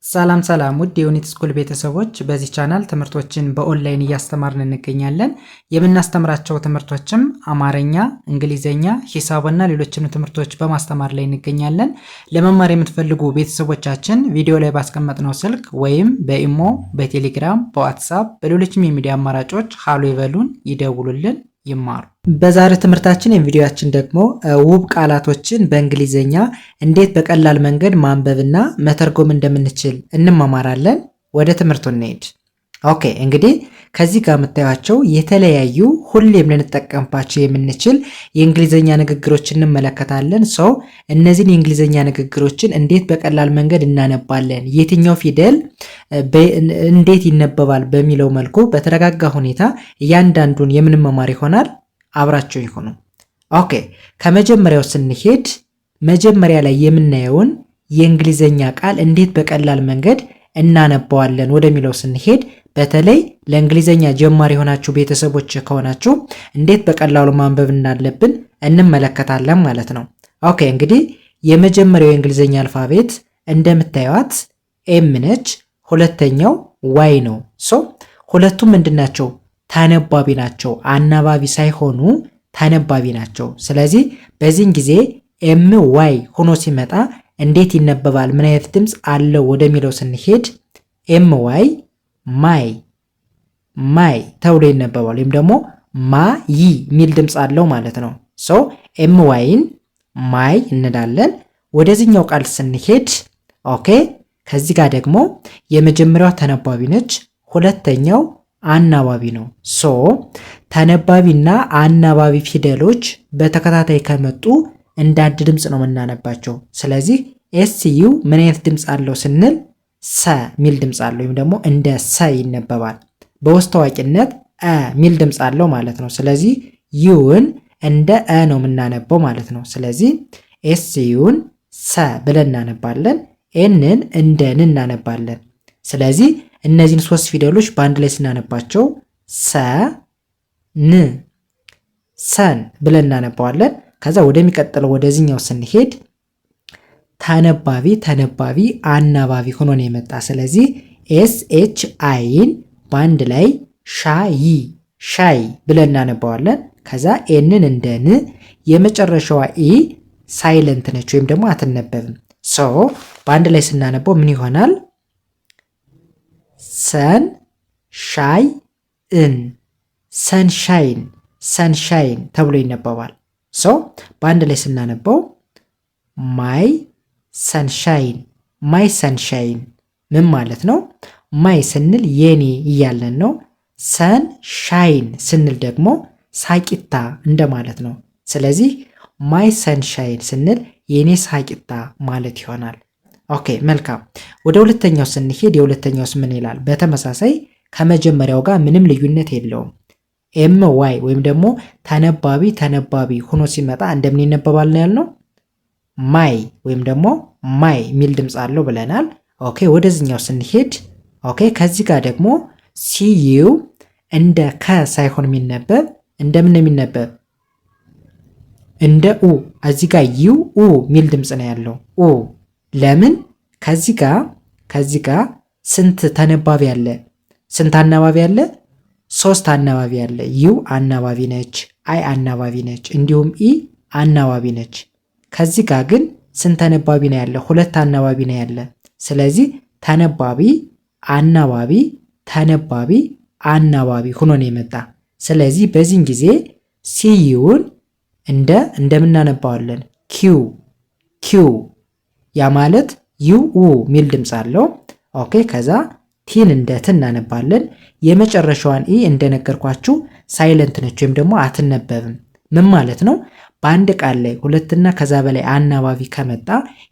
ሰላም ሰላም ውድ የዩኒት ስኩል ቤተሰቦች በዚህ ቻናል ትምህርቶችን በኦንላይን እያስተማርን እንገኛለን። የምናስተምራቸው ትምህርቶችም አማርኛ፣ እንግሊዘኛ፣ ሂሳብና ሌሎችንም ትምህርቶች በማስተማር ላይ እንገኛለን። ለመማር የምትፈልጉ ቤተሰቦቻችን ቪዲዮ ላይ ባስቀመጥነው ስልክ ወይም በኢሞ፣ በቴሌግራም፣ በዋትስአፕ በሌሎችም የሚዲያ አማራጮች ሃሎ ይበሉን፣ ይደውሉልን፣ ይማሩ። በዛሬ ትምህርታችን የቪዲዮአችን ደግሞ ውብ ቃላቶችን በእንግሊዘኛ እንዴት በቀላል መንገድ ማንበብና መተርጎም እንደምንችል እንማማራለን። ወደ ትምህርቱ እንሄድ። ኦኬ እንግዲህ ከዚህ ጋር የምታዩቸው የተለያዩ ሁሌም ልንጠቀምባቸው የምንችል የእንግሊዘኛ ንግግሮችን እንመለከታለን። ሰው እነዚህን የእንግሊዘኛ ንግግሮችን እንዴት በቀላል መንገድ እናነባለን፣ የትኛው ፊደል እንዴት ይነበባል በሚለው መልኩ በተረጋጋ ሁኔታ እያንዳንዱን የምንመማር ይሆናል። አብራቸው ይሁኑ። ኦኬ ከመጀመሪያው ስንሄድ መጀመሪያ ላይ የምናየውን የእንግሊዘኛ ቃል እንዴት በቀላል መንገድ እናነባዋለን ወደሚለው ስንሄድ በተለይ ለእንግሊዘኛ ጀማሪ የሆናችሁ ቤተሰቦች ከሆናችሁ እንዴት በቀላሉ ማንበብ እንዳለብን እንመለከታለን ማለት ነው። ኦኬ እንግዲህ የመጀመሪያው የእንግሊዘኛ አልፋቤት እንደምታዩት ኤም ነች። ሁለተኛው ዋይ ነው። ሁለቱም ምንድናቸው? ተነባቢ ናቸው። አናባቢ ሳይሆኑ ተነባቢ ናቸው። ስለዚህ በዚህን ጊዜ ኤም ዋይ ሆኖ ሲመጣ እንዴት ይነበባል፣ ምን አይነት ድምፅ አለው ወደሚለው ስንሄድ ኤም ዋይ ማይ ማይ ተብሎ ይነበባል። ወይም ደግሞ ማይ የሚል ድምፅ አለው ማለት ነው። ኤም ዋይን ማይ እንላለን። ወደዚህኛው ቃል ስንሄድ ኦኬ ከዚህ ጋር ደግሞ የመጀመሪያው ተነባቢ ነች፣ ሁለተኛው አናባቢ ነው። ተነባቢና አናባቢ ፊደሎች በተከታታይ ከመጡ እንደ አንድ ድምፅ ነው የምናነባቸው። ስለዚህ ኤስዩ ምን አይነት ድምፅ አለው ስንል ሰ ሚል ድምፅ አለው፣ ወይም ደግሞ እንደ ሰ ይነበባል። በውስጥ ታዋቂነት ሚል ድምፅ አለው ማለት ነው። ስለዚህ ዩን እንደ ነው የምናነበው ማለት ነው። ስለዚህ ኤስዩን ሰ ብለን እናነባለን፣ ኤንን እንደ ን እናነባለን። ስለዚህ እነዚህን ሶስት ፊደሎች በአንድ ላይ ስናነባቸው ሰ ን ሰን ብለን እናነባዋለን። ከዛ ወደሚቀጥለው ወደዚህኛው ስንሄድ ተነባቢ ተነባቢ አናባቢ ሆኖ ነው የመጣ። ስለዚህ ኤስ ኤች አይን በአንድ ላይ ሻይ ሻይ ብለን እናነባዋለን። ከዛ ኤንን እንደ ን፣ የመጨረሻዋ ኢ ሳይለንት ነች ወይም ደግሞ አትነበብም። በአንድ ላይ ስናነበው ምን ይሆናል? ሰን ሻይ እን ሰንሻይን ሰንሻይን ተብሎ ይነበባል። በአንድ ላይ ስናነበው ማይ ሰንሻይን ማይ ሰንሻይን ምን ማለት ነው? ማይ ስንል የኔ እያለን ነው። ሰንሻይን ስንል ደግሞ ሳቂታ እንደማለት ነው። ስለዚህ ማይ ሰንሻይን ስንል የኔ ሳቂታ ማለት ይሆናል። ኦኬ መልካም። ወደ ሁለተኛው ስንሄድ የሁለተኛውስ ምን ይላል? በተመሳሳይ ከመጀመሪያው ጋር ምንም ልዩነት የለውም። ኤም ዋይ ወይም ደግሞ ተነባቢ ተነባቢ ሆኖ ሲመጣ እንደምን ይነበባል ነው ያልነው? ማይ ወይም ደግሞ ማይ የሚል ድምፅ አለው ብለናል። ኦኬ ወደዚህኛው ስንሄድ ኦኬ ከዚህ ጋር ደግሞ ሲዩ እንደ ከ ሳይሆን የሚነበብ እንደምን ነው የሚነበብ? እንደ ኡ። እዚህ ጋር ዩ ኡ የሚል ድምፅ ነው ያለው ኡ። ለምን? ከዚህ ጋር ስንት ተነባቢ አለ? ስንት አናባቢ አለ? ሶስት አናባቢ አለ። ዩ አናባቢ ነች፣ አይ አናባቢ ነች፣ እንዲሁም ኢ አናባቢ ነች። ከዚህ ጋር ግን ስንት ተነባቢ ነው ያለ? ሁለት አናባቢ ነው ያለ። ስለዚህ ተነባቢ አናባቢ ተነባቢ አናባቢ ሆኖ ነው የመጣ። ስለዚህ በዚህን ጊዜ ሲዩን እንደምናነባዋለን ኪው ኪው። ያ ማለት ዩ ኡ ሚል ድምፅ አለው። ኦኬ ከዛ ቲን እንደ ት እናነባለን። የመጨረሻዋን ኢ እንደነገርኳችሁ ሳይለንት ነች ወይም ደግሞ አትነበብም። ምን ማለት ነው? በአንድ ቃል ላይ ሁለትና ከዛ በላይ አናባቢ ከመጣ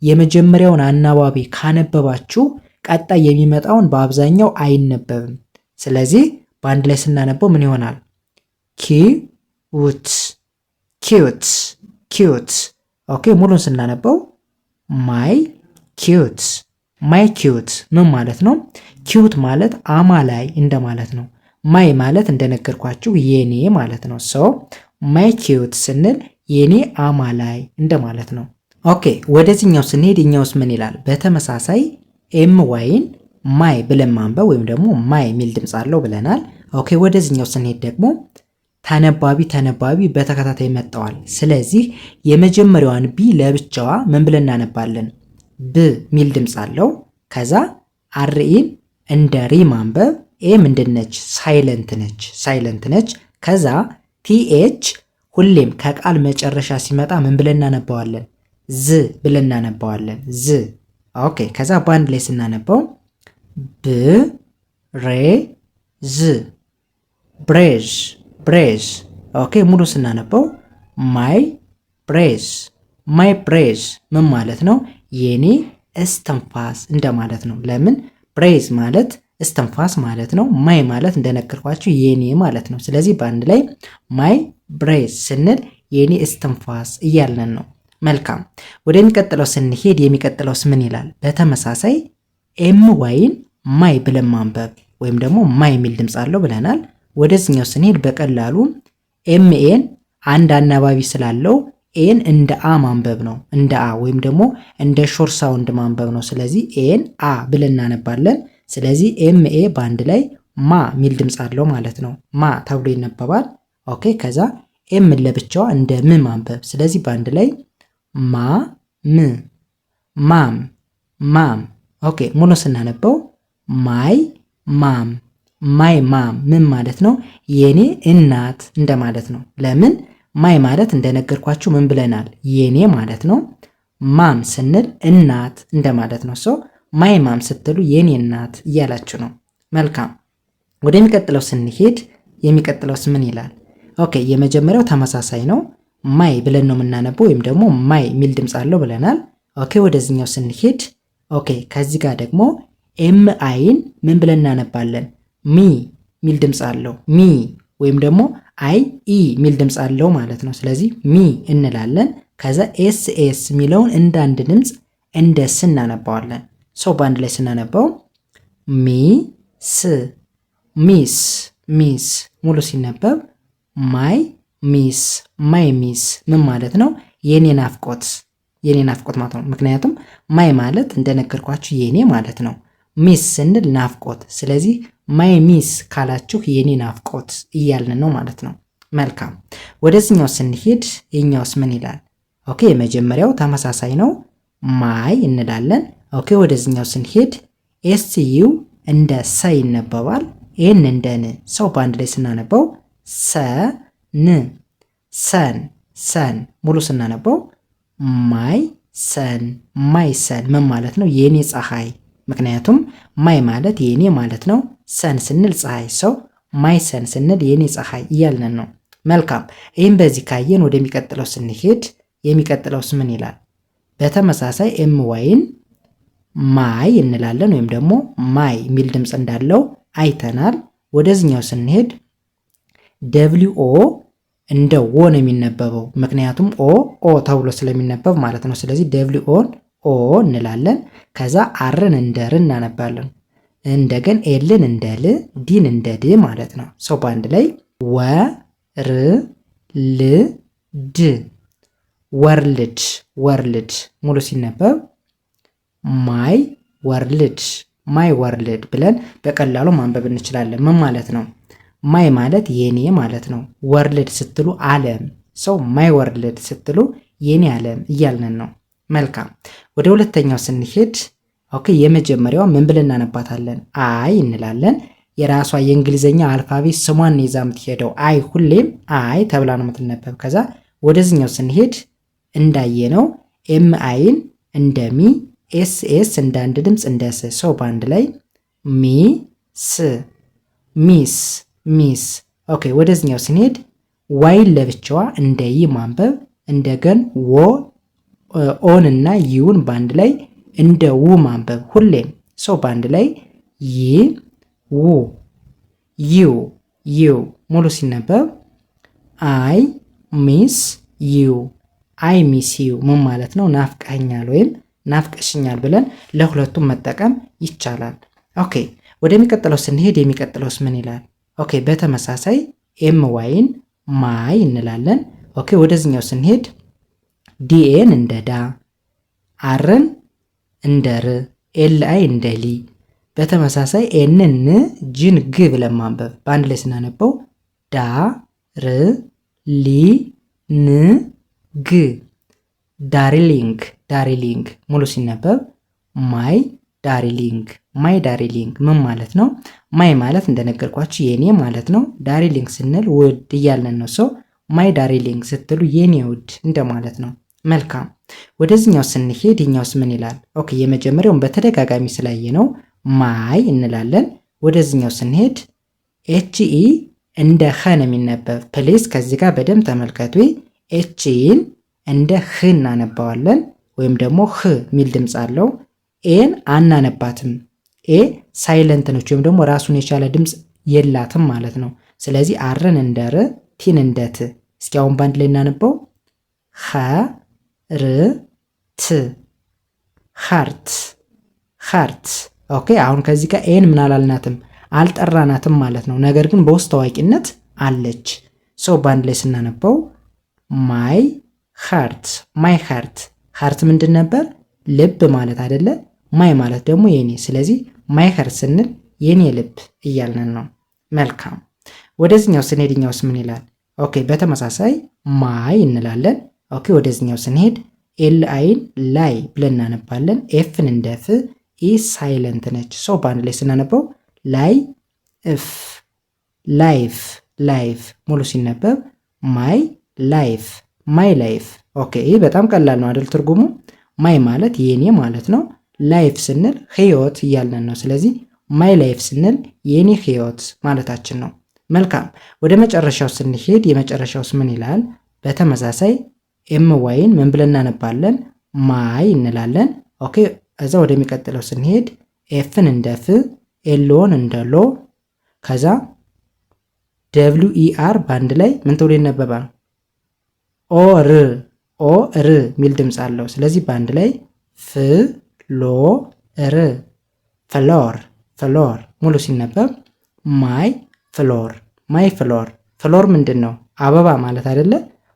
የመጀመሪያውን አናባቢ ካነበባችሁ ቀጣይ የሚመጣውን በአብዛኛው አይነበብም። ስለዚህ በአንድ ላይ ስናነበው ምን ይሆናል? ኪዩት ኪዩት ኪዩት። ኦኬ ሙሉን ስናነበው ማይ ኪዩት ማይ ኪዩት ምን ማለት ነው? ኪዩት ማለት አማላይ እንደማለት ነው። ማይ ማለት እንደነገርኳችሁ የኔ ማለት ነው። ማይ ኪዩት ስንል የኔ አማላይ እንደማለት ነው። ኦኬ ወደዚህኛው ስንሄድ እኛውስ ምን ይላል? በተመሳሳይ ኤም ዋይን ማይ ብለን ማንበብ ወይም ደግሞ ማይ የሚል ድምፅ አለው ብለናል። ኦኬ ወደዚህኛው ስንሄድ ደግሞ ተነባቢ በተከታታይ መጥተዋል። ስለዚህ የመጀመሪያዋን ቢ ለብቻዋ ምን ብለን እናነባለን? ብ ሚል ድምፅ አለው። ከዛ አርኢን እንደ ሪ ማንበብ። ኤ ምንድነች? ሳይለንት ነች። ከዛ ቲኤች ሁሌም ከቃል መጨረሻ ሲመጣ ምን ብለን እናነባዋለን? ዝ ብለን እናነባዋለን። ዝ። ኦኬ ከዛ በአንድ ላይ ስናነባው ብ ሬ ዝ ብሬዝ። ኦኬ ሙሉ ስናነበው ማይ ብሬዝ ምን ማለት ነው? የኔ እስትንፋስ እንደማለት ነው። ለምን ብሬዝ ማለት እስትንፋስ ማለት ነው። ማይ ማለት እንደነገርኳችሁ የኔ ማለት ነው። ስለዚህ በአንድ ላይ ማይ ብሬዝ ስንል የኔ እስትንፋስ እያልን ነው። መልካም ወደሚቀጥለው ስንሄድ የሚቀጥለውስ ምን ይላል? በተመሳሳይ ኤም ዋይን ማይ ብለን ማንበብ ወይም ደግሞ ማይ የሚል ድምፅ አለው ብለናል። ወደዚህኛው ስንሄድ በቀላሉ ኤምኤን አንድ አናባቢ ስላለው ኤን እንደ አ ማንበብ ነው። እንደ አ ወይም ደግሞ እንደ ሾር ሳውንድ ማንበብ ነው። ስለዚህ ኤን አ ብለን እናነባለን። ስለዚህ ኤምኤ በአንድ ላይ ማ ሚል ድምፅ አለው ማለት ነው። ማ ተብሎ ይነበባል። ኦኬ ከዛ ኤም ለብቻዋ እንደ ም ማንበብ። ስለዚህ በአንድ ላይ ማ ም ማም። ኦኬ ሙሉ ስናነበው ማይ ማም ምን ማለት ነው? የኔ እናት እንደማለት ነው። ለምን ማይ ማለት እንደነገርኳችሁ ምን ብለናል? የኔ ማለት ነው። ማም ስንል እናት እንደማለት ነው። ሶ ማይ ማም ስትሉ የኔ እናት እያላችሁ ነው። መልካም ወደሚቀጥለው ስንሄድ የሚቀጥለውስ ምን ይላል? ኦኬ የመጀመሪያው ተመሳሳይ ነው። ማይ ብለን ነው የምናነበው ወይም ደግሞ ማይ ሚል ድምፅ አለው ብለናል። ኦኬ ወደዚህኛው ስንሄድ ኦኬ ከዚህ ጋር ደግሞ ኤም አይን ምን ብለን እናነባለን? ሚ ሚል ድምፅ አለው። ሚ ወይም ደግሞ አይ ኢ ሚል ድምፅ አለው ማለት ነው። ስለዚህ ሚ እንላለን። ከዛ ኤስ ኤስ የሚለውን እንደ አንድ ድምፅ እንደ ስ እናነባዋለን። ሰው በአንድ ላይ ስናነባው ሚስ ሙሉ ሲነበብ ማይ ሚስ ምን ማለት ነው? የኔ ናፍቆት ማለት ነው። ምክንያቱም ማይ ማለት እንደነገርኳችሁ የኔ ማለት ነው። ሚስ ስንል ናፍቆት። ስለዚህ ማይ ሚስ ካላችሁ የኔ ናፍቆት እያልን ነው ማለት ነው። መልካም ወደዚህኛው ስንሄድ የኛውስ ምን ይላል? ኦኬ የመጀመሪያው ተመሳሳይ ነው። ማይ እንላለን። ኦኬ ወደዚህኛው ስንሄድ ኤስ ዩ እንደ ሰ ይነበባል። ኤን እንደ ን። ሰው በአንድ ላይ ስናነበው ሰን ሙሉ ስናነበው ማይ ሰን ምን ማለት ነው? የኔ ፀሐይ። ምክንያቱም ማይ ማለት የኔ ማለት ነው። ሰን ስንል ፀሐይ። ሰው ማይ ሰን ስንል የኔ ፀሐይ እያልን ነው። መልካም ይህም በዚህ ካየን ወደሚቀጥለው ስንሄድ የሚቀጥለውስ ምን ይላል? በተመሳሳይ ኤም ዋይን ማይ እንላለን ወይም ደግሞ ማይ የሚል ድምፅ እንዳለው አይተናል። ወደዚህኛው ስንሄድ ደብሊው ኦ እንደ ኦ ነው የሚነበበው። ምክንያቱም ኦ ተብሎ ስለሚነበብ ማለት ነው። ስለዚህ ደብሊው ኦን ኦ እንላለን። ከዛ አርን እንደ ር እናነባለን። እንደገን ኤልን እንደ ል፣ ዲን እንደ ድ ማለት ነው። ሰው በአንድ ላይ ወርልድ ሙሉ ሲነበብ ማይ ወርልድ ብለን በቀላሉ ማንበብ እንችላለን። ምን ማለት ነው? ማይ ማለት የኔ ማለት ነው። ወርልድ ስትሉ ዓለም። ሰው ማይ ወርልድ ስትሉ የኔ ዓለም እያልን ነው። መልካም ወደ ሁለተኛው ስንሄድ ኦኬ የመጀመሪያው ምን ብለን እናነባታለን? አይ እንላለን። የራሷ የእንግሊዘኛ አልፋቤት ስሟን ይዛ የምትሄደው አይ ሁሌም አይ ተብላ ነው የምትነበብ። ከዛ ወደዚህኛው ስንሄድ እንዳየነው ኤም አይን እንደ ሚ፣ ኤስ ኤስ እንደ አንድ ድምፅ እንደ ስ። ሰው በአንድ ላይ ሚስ። ኦኬ ወደዚህኛው ስንሄድ ዋይን ለብቻዋ እንደ ይ ማንበብ፣ እንደገን ኦን እና ዩን በአንድ ላይ እንደ ው ማንበብ ሁሌም። ሰው በአንድ ላይ ዩ ሙሉ ሲነበብ አይ ሚስ ዩ ምን ማለት ነው? ናፍቀኛል ወይም ናፍቀሽኛል ብለን ለሁለቱም መጠቀም ይቻላል። ኦኬ ወደሚቀጥለው ስንሄድ የሚቀጥለውስ ምን ይላል? ኦኬ በተመሳሳይ ኤም ዋይን ማይ እንላለን። ኦኬ ወደዚህኛው ስንሄድ ዲኤን እንደ ዳ፣ አርን እንደ ር፣ ኤል አይ እንደ ሊ። በተመሳሳይ ኤንን ን ጂን ግ ብለን ማንበብ በአንድ ላይ ስናነበው ዳ ር ሊ ን ግ ዳሪሊንግ ዳሪሊንግ። ሙሉ ሲነበብ ማይ ዳሪሊንግ ማይ ዳሪሊንግ። ምን ማለት ነው? ማይ ማለት እንደነገርኳችሁ የኔ ማለት ነው። ዳሪሊንግ ስንል ውድ እያለን ነው። ሰው ማይ ዳሪሊንግ ስትሉ የኔ ውድ እንደማለት ነው። መልካም ወደዚህኛው ስንሄድ ይኛውስ ምን ይላል? ኦኬ የመጀመሪያውን በተደጋጋሚ ስላየ ነው ማይ እንላለን። ወደዚህኛው ስንሄድ ኤችኢ እንደ ኸ ነው የሚነበብ። ፕሌስ ከዚህ ጋር በደንብ ተመልከቱ። ኤችኢን እንደ ህ እናነባዋለን ወይም ደግሞ ህ የሚል ድምፅ አለው። ኤን አናነባትም። ኤ ሳይለንት ነች ወይም ደግሞ ራሱን የቻለ ድምፅ የላትም ማለት ነው። ስለዚህ አርን እንደ ር ቲን እንደ ት። እስኪ አሁን ባንድ ላይ እናነበው ኸ ር ት ሃርት ሃርት። ኦኬ አሁን ከዚህ ጋር ኤን ምን አላልናትም አልጠራናትም ማለት ነው። ነገር ግን በውስጥ ታዋቂነት አለች። ሰው ባንድ ላይ ስናነበው ማይ ሃርት ማይ ሃርት። ሃርት ምንድን ነበር? ልብ ማለት አይደለ? ማይ ማለት ደግሞ የኔ። ስለዚህ ማይ ሃርት ስንል የኔ ልብ እያልን ነው። መልካም ወደዚህኛው ስንሄድኛውስ ምን ይላል? ኦኬ በተመሳሳይ ማይ እንላለን። ኦኬ ወደዚህኛው ስንሄድ ኤል አይን ላይ ብለን እናነባለን። ኤፍን እንደ ፍ ኢ ሳይለንት ነች። ሰው በአንድ ላይ ስናነበው ላይ እፍ ላይፍ ላይፍ። ሙሉ ሲነበብ ማይ ላይፍ ማይ ላይፍ። ኦኬ ይህ በጣም ቀላል ነው አይደል? ትርጉሙ ማይ ማለት የኔ ማለት ነው። ላይፍ ስንል ህይወት እያልን ነው። ስለዚህ ማይ ላይፍ ስንል የኔ ህይወት ማለታችን ነው። መልካም ወደ መጨረሻው ስንሄድ የመጨረሻውስ ምን ይላል? በተመሳሳይ ኤም ዋይን ምን ብለን እናነባለን? ማይ እንላለን። ኦኬ እዛ ወደሚቀጥለው ስንሄድ ኤፍን እንደ ፍ ኤልኦን እንደ ሎ ከዛ ደብሊው ኢ አር በአንድ ላይ ምን ተብሎ ይነበባል? ኦር ኦር ሚል ድምፅ አለው። ስለዚህ በአንድ ላይ ፍ ሎ ር ፍሎር ፍሎር። ሙሉ ሲነበብ ማይ ፍሎር ማይ ፍሎር። ፍሎር ምንድን ነው? አበባ ማለት አይደለ?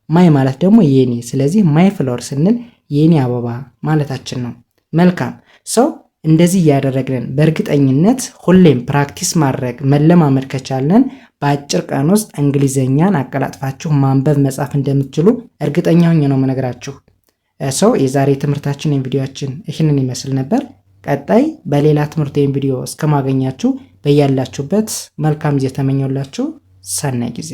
ማይ ማለት ደግሞ የኔ። ስለዚህ ማይ ፍሎር ስንል የኔ አበባ ማለታችን ነው። መልካም ሰው እንደዚህ እያደረግን በእርግጠኝነት ሁሌም ፕራክቲስ ማድረግ መለማመድ ከቻለን በአጭር ቀን ውስጥ እንግሊዘኛን አቀላጥፋችሁ ማንበብ መጻፍ እንደምትችሉ እርግጠኛ ሆኜ ነው የምነግራችሁ። ሰው የዛሬ ትምህርታችን ቪዲዮአችን ይህንን ይመስል ነበር። ቀጣይ በሌላ ትምህርት ቪዲዮ እስከማገኛችሁ በያላችሁበት መልካም ጊዜ ተመኘውላችሁ። ሰናይ ጊዜ